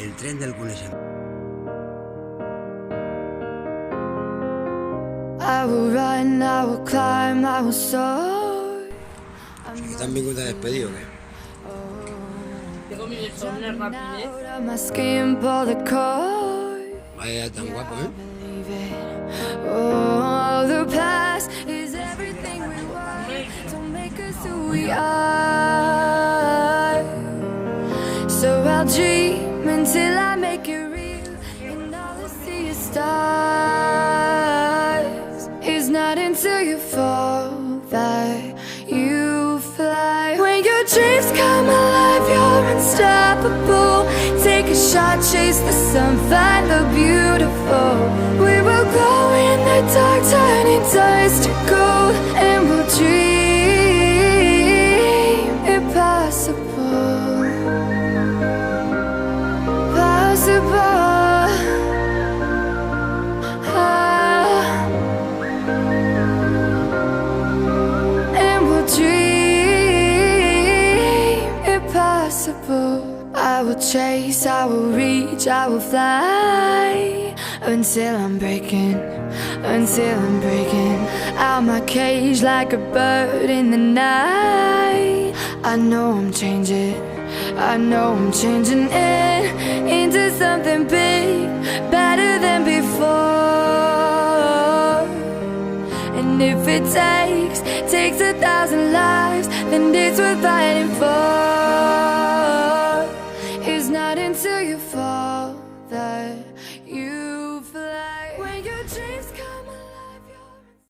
el tren del coneixement. I will run, I will climb, I will soar. Que t'han vingut a despedir o què? Tengo mi insomnio rapidez. Out of my skin, pull the cord. Vaya tan guapo, ¿eh? Believe it. Oh, the past is everything we want. Don't make us who we are. So I'll dream until I make it real, and all I see is stars. It's not until you fall that you fly. When your dreams come alive, you're unstoppable. Take a shot, chase the sun, find the beautiful. We will glow in the dark, turning dust to gold, and we'll dream impossible. Possible. And we'll dream impossible. I will chase, I will reach, I will fly until I'm breaking out my cage like a bird in the night. I know I'm changing it into something big, better than before. And if it takes 1,000 lives, then it's worth fighting for. It's not until you